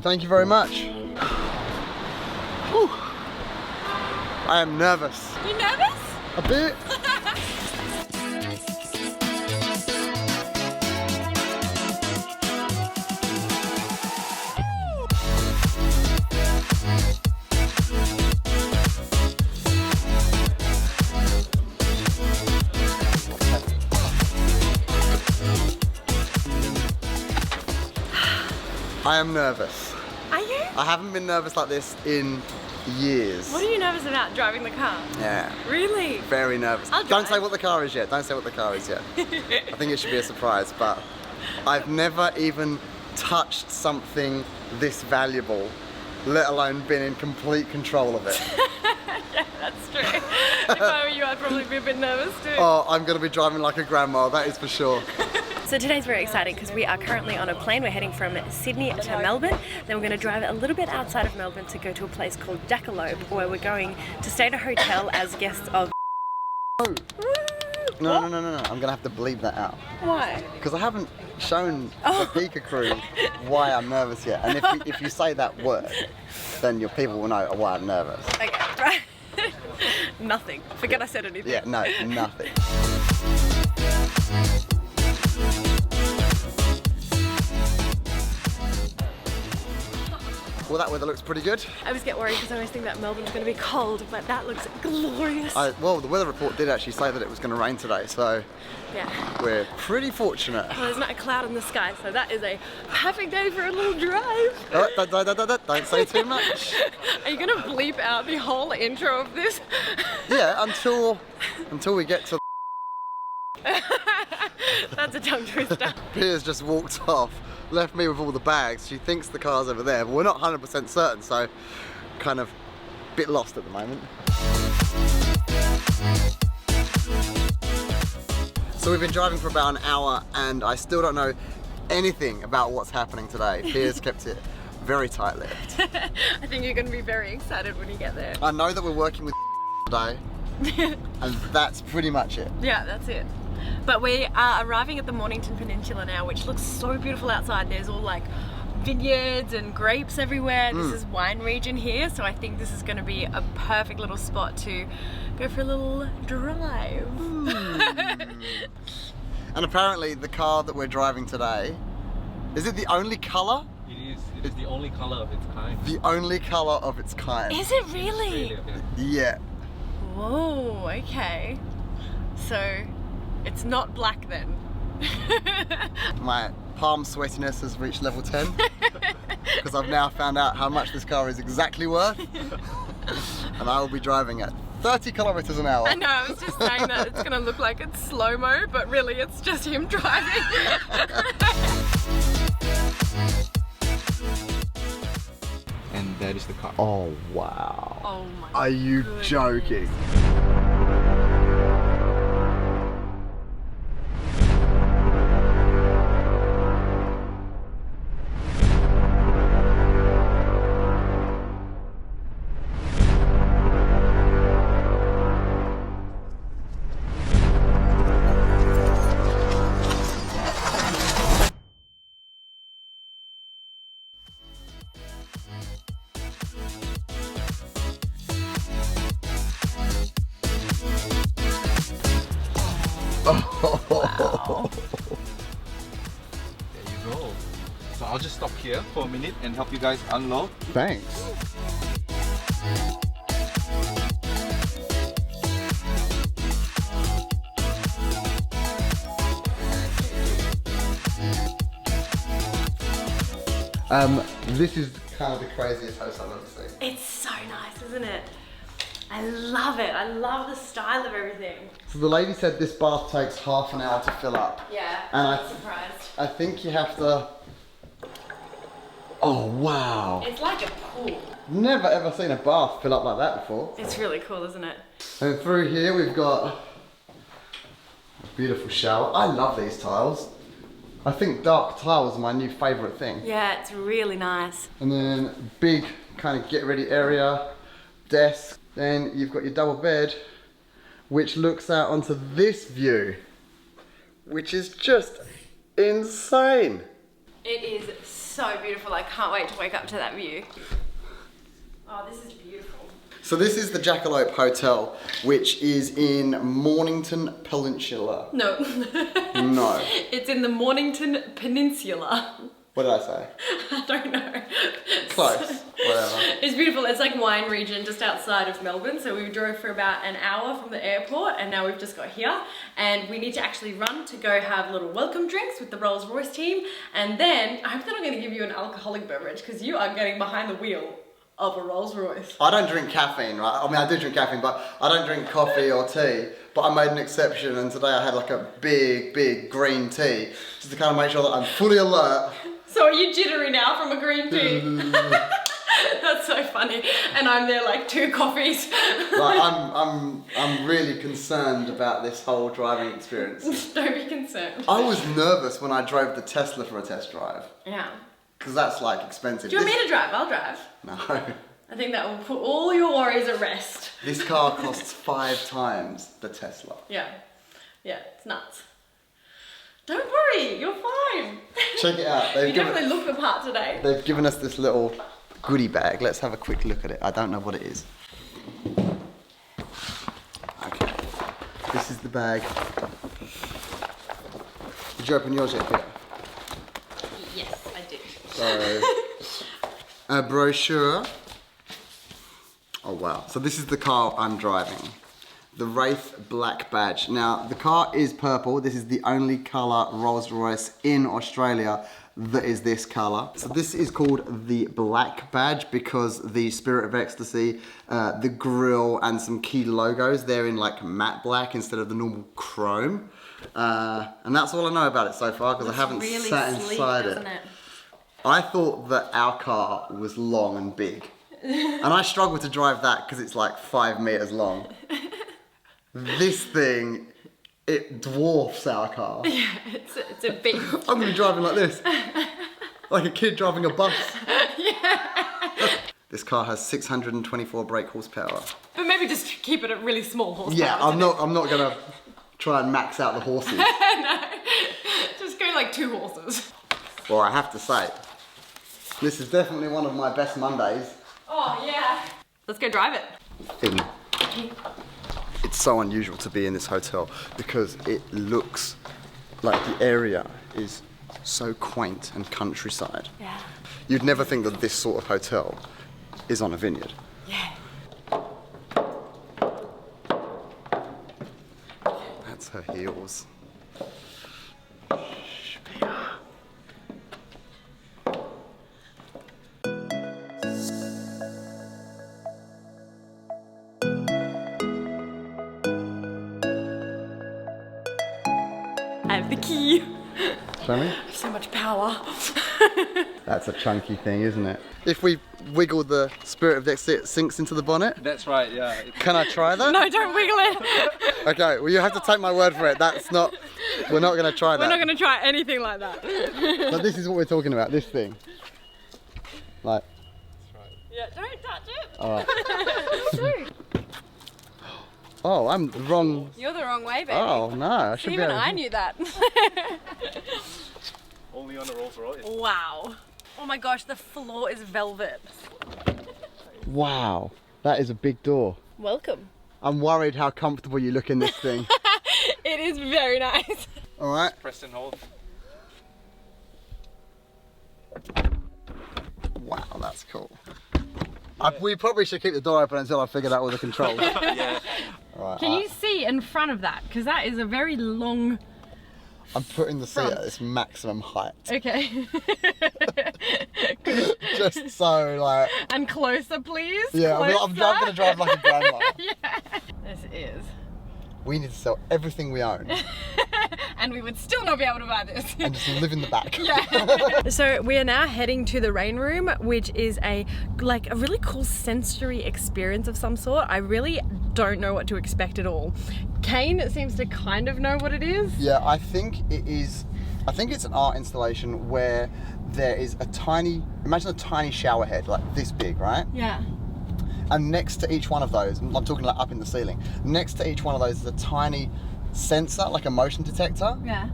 Thank you very much. Whew. I am nervous. You nervous? A bit. I am nervous. Are you? I haven't been nervous like this in years. What are you nervous about driving the car? Yeah. Really? Very nervous. I'll Don't drive. say what the car is yet. Don't say what the car is yet. I think it should be a surprise, but I've never even touched something this valuable, let alone been in complete control of it. Yeah, that's true. If I were you, I'd probably be a bit nervous too. Oh, I'm going to be driving like a grandma, that is for sure. So today's very exciting because we are currently on a plane. We're heading from Sydney to Melbourne. Then we're going to drive a little bit outside of Melbourne to go to a place called Jackalope, where we're going to stay at a hotel as guests of... Oh. No, I'm going to have to bleep that out. Why? Because I haven't shown the Pika crew why I'm nervous yet. And if you say that word, then your people will know why I'm nervous. Okay, right. Nothing. Forget I said anything. Yeah, no, nothing. Well, that weather looks pretty good. I always get worried because I always think that Melbourne's going to be cold, but that looks glorious. Well, the weather report did actually say that it was going to rain today, so Yeah. we're pretty fortunate. Well, there's not a cloud in the sky, so that is a perfect day for a little drive. Don't say too much. Are you going to bleep out the whole intro of this? Yeah, until we get to... That's a tongue twister. Piers just walked off, left me with all the bags. She thinks the car's over there, but we're not 100% certain, so kind of a bit lost at the moment. So we've been driving for about an hour and I still don't know anything about what's happening today. Piers kept it very tight-lipped. I think you're going to be very excited when you get there. I know that we're working with today, and that's pretty much it. Yeah, that's it. But we are arriving at the Mornington Peninsula now, which looks so beautiful outside. There's all like vineyards and grapes everywhere. This is wine region here, so I think this is going to be a perfect little spot to go for a little drive. And apparently the car that we're driving today, is it the only colour? It is. It is the only color of its kind. The only colour of its kind. Is it really? Australia, Yeah. Whoa, okay. So it's not black then. My palm sweatiness has reached level 10 because I've now found out how much this car is exactly worth, and I will be driving at 30 kilometers an hour. I know, I was just saying that it's gonna look like it's slow-mo, but really it's just him driving. And that is the car. Oh wow. Oh my Are you goodness. joking? Wow. There you go. So I'll just stop here for a minute and help you guys unload. Thanks. This is kind of the craziest house I've ever seen. It's so nice, isn't it? I love it. I love the style of everything. So the lady said this bath takes half an hour to fill up. Yeah, And I'm surprised. I think you have to... Oh wow. It's like a pool. Never ever seen a bath fill up like that before. It's really cool, isn't it? And through here we've got a beautiful shower. I love these tiles. I think dark tiles are my new favourite thing. Yeah, it's really nice. And then big kind of get ready area, desk. Then you've got your double bed, which looks out onto this view, which is just insane. It is so beautiful. I can't wait to wake up to that view. Oh, this is beautiful. So this is the Jackalope Hotel, which is in Mornington Peninsula. No. No. It's in the Mornington Peninsula. What did I say? I don't know. Close. Whatever. It's beautiful. It's like wine region just outside of Melbourne. So we drove for about an hour from the airport and now we've just got here and we need to actually run to go have little welcome drinks with the Rolls Royce team. And then I hope they're not going to give you an alcoholic beverage because you are getting behind the wheel of a Rolls Royce. I don't drink caffeine, right? I mean, I do drink caffeine, but I don't drink coffee or tea. But I made an exception and today I had like a big green tea just to kind of make sure that I'm fully alert. So are you jittery now from a green tea? That's so funny. And I'm there like 2 coffees. Like I'm really concerned about this whole driving experience. Don't be concerned. I was nervous when I drove the Tesla for a test drive. Yeah. Because that's like expensive. Do you want me to drive? I'll drive. No. I think that will put all your worries at rest. This car costs 5 times the Tesla. Yeah. Yeah, it's nuts. Don't worry, you're fine. Check it out. You definitely look the part today. They've given us this little goodie bag. Let's have a quick look at it. I don't know what it is. Okay. This is the bag. Did you open yours yet, Peter? Yes, I did. So, a brochure. Oh wow. So this is the car I'm driving. The Wraith Black Badge. Now, the car is purple. This is the only colour Rolls Royce in Australia that is this colour. So this is called the Black Badge because the Spirit of Ecstasy, the grille and some key logos, they're in like matte black instead of the normal chrome. And that's all I know about it so far because I haven't really sat sleek, inside doesn't it. it? I thought that our car was long and big. And I struggle to drive that because it's like 5 meters long. This thing, it dwarfs our car. Yeah, it's a big... I'm going to be driving like this. Like a kid driving a bus. Yeah. This car has 624 brake horsepower. But maybe just keep it at really small horsepower. Yeah, I'm not going to try and max out the horses. No, just go like 2 horses. Well, I have to say, this is definitely one of my best Mondays. Oh, yeah. Let's go drive it. It's so unusual to be in this hotel because it looks like the area is so quaint and countryside. Yeah. You'd never think that this sort of hotel is on a vineyard. Yeah. That's her heels. I have the key. Show me. So much power. That's a chunky thing, isn't it? If we wiggle the Spirit of Ecstasy, it sinks into the bonnet. That's right, yeah. Can I try that? No, don't wiggle it. Okay, well you have to take my word for it. That's not, we're not going to try that. We're not going to try anything like that. But this is what we're talking about, this thing. Like. Yeah, don't touch it. Alright. Oh, I'm the wrong. You're the wrong way, baby. Oh no, I should Even be able to... I knew that. Only on the Rolls Royce. Wow. Oh my gosh, the floor is velvet. Wow, that is a big door. Welcome. I'm worried how comfortable you look in this thing. It is very nice. Alright. Press and hold. Wow, that's cool. We probably should keep the door open until I figured out all the controls. Yeah. Right, Can you see in front of that? Because that is a very long... I'm putting the seat at its maximum height. Okay. Just so like... And closer, please. Yeah, I'm going to drive like a grandma. Yeah. This is. We need to sell everything we own. And we would still not be able to buy this. And just live in the back. Yeah. So we are now heading to the rain room, which is a really cool sensory experience of some sort. I really don't know what to expect at all. Kane seems to kind of know what it is. Yeah, I think it is. I think it's an art installation where there is a tiny, imagine a tiny shower head, like this big, right? Yeah. And next to each one of those, I'm talking like up in the ceiling, next to each one of those is a tiny sensor, like a motion detector. Yeah.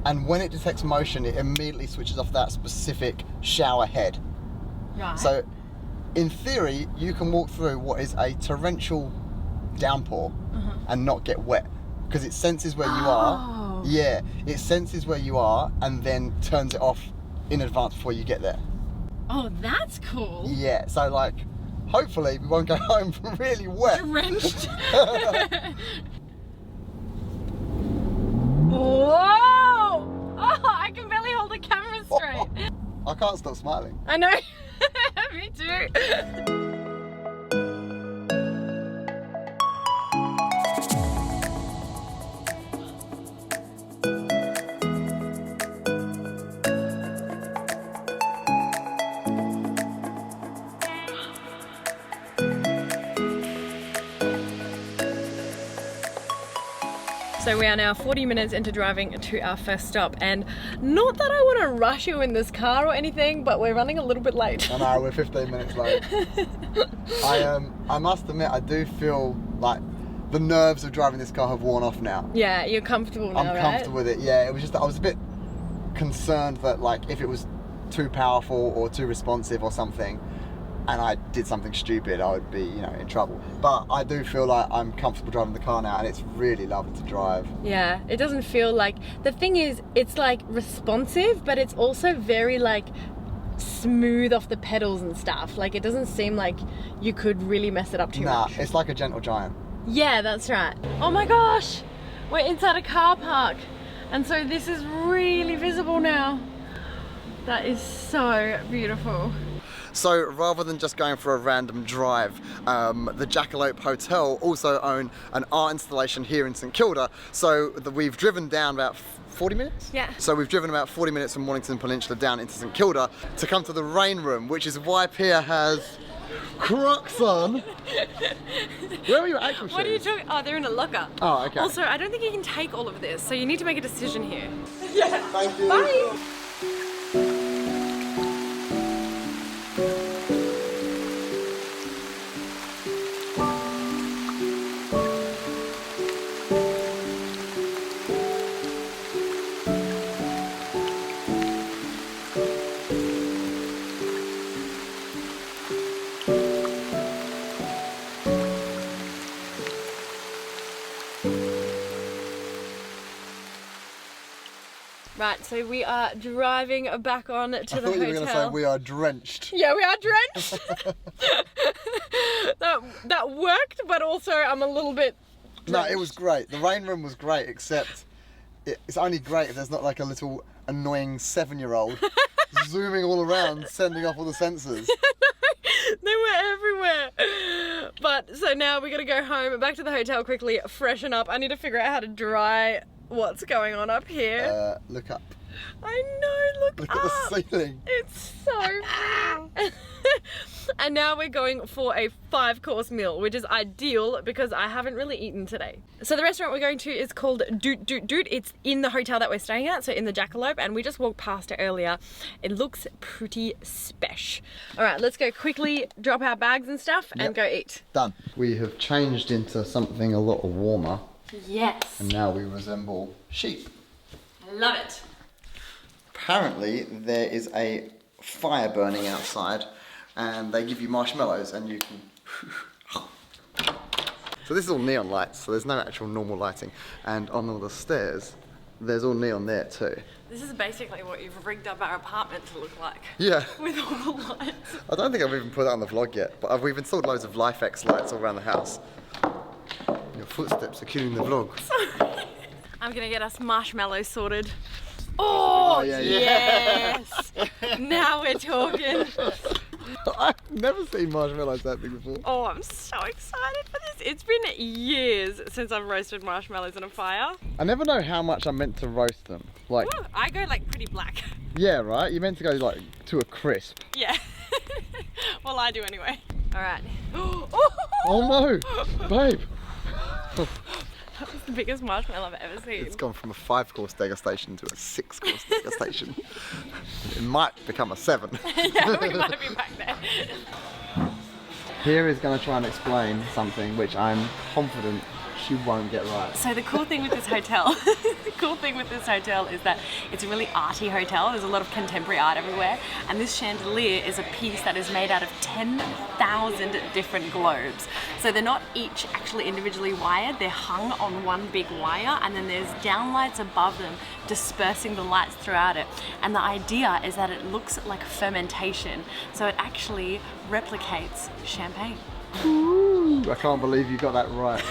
and when it detects motion, it immediately switches off that specific shower head. Right. So, in theory, you can walk through what is a torrential downpour and not get wet, because it senses where you are. Yeah, it senses where you are and then turns it off in advance before you get there. Oh, that's cool. Yeah, so like, hopefully we won't go home really wet. Drenched. Whoa! Oh, I can barely hold the camera straight. I can't stop smiling. I know. Me too. So we are now 40 minutes into driving to our first stop, and not that I want to rush you in this car or anything, but we're running a little bit late. I know, we're 15 minutes late. I must admit, I do feel like the nerves of driving this car have worn off now. Yeah, you're comfortable now, I'm comfortable with it, yeah. It was just that I was a bit concerned that like if it was too powerful or too responsive or something, and I did something stupid, I would be, you know, in trouble. But I do feel like I'm comfortable driving the car now, and it's really lovely to drive. Yeah, it doesn't feel like, the thing is, it's like responsive, but it's also very like smooth off the pedals and stuff. Like it doesn't seem like you could really mess it up too much. It's like a gentle giant. Yeah, that's right. Oh my gosh, we're inside a car park, and so this is really visible now. That is so beautiful. So rather than just going for a random drive, the Jackalope Hotel also own an art installation here in St Kilda. So we've driven down about 40 minutes? Yeah. So we've driven about 40 minutes from Mornington Peninsula down into St Kilda to come to the rain room, which is why Pia has Crocs on. Where are your actual shoes? What are you talking? Oh, they're in a locker. Oh, okay. Also, I don't think you can take all of this, so you need to make a decision here. Yeah. Thank you. Bye. Right, so we are driving back on to the hotel. I thought you were going to say we are drenched. Yeah, we are drenched. that worked, but also I'm a little bit drenched. No, it was great. The rain room was great, except it's only great if there's not like a little annoying 7-year-old zooming all around, sending off all the sensors. They were everywhere. But so now we got to go home, back to the hotel quickly, freshen up. I need to figure out how to dry what's going on up here. Look up. I know, look Look up. at the ceiling. It's so pretty. And now we're going for a 5-course meal, which is ideal because I haven't really eaten today. So the restaurant we're going to is called Doot Doot Doot. It's in the hotel that we're staying at, so in the Jackalope, and we just walked past it earlier. It looks pretty spesh. All right, let's go quickly drop our bags and stuff and go eat. Done. We have changed into something a lot warmer, Yes. and now we resemble sheep. Love it. Apparently there is a fire burning outside, and they give you marshmallows and you can... So this is all neon lights, so there's no actual normal lighting. And on all the stairs, there's all neon there too. This is basically what you've rigged up our apartment to look like. Yeah. With all the lights. I don't think I've even put that on the vlog yet, but we've installed loads of LifeX lights all around the house. Your footsteps are killing the vlog. I'm gonna get us marshmallows sorted. Oh, yeah. Yes! Now we're talking. I've never seen marshmallows that big before. Oh, I'm so excited for this. It's been years since I've roasted marshmallows on a fire. I never know how much I'm meant to roast them. Like, Ooh, I go like pretty black. yeah, right? You're meant to go like to a crisp. Yeah. Well, I do anyway. All right. Oh no, babe. That was the biggest marshmallow I've ever seen. It's gone from a 5-course degustation to a 6-course degustation. It might become a 7. Yeah, we might be back there. Here is going to try and explain something which I'm confident she won't get right? So the cool thing with this hotel, is that it's a really arty hotel. There's a lot of contemporary art everywhere, and this chandelier is a piece that is made out of 10,000 different globes. So they're not each actually individually wired, they're hung on one big wire, and then there's downlights above them dispersing the lights throughout it. And the idea is that it looks like fermentation, so it actually replicates champagne. Ooh, I can't believe you got that right.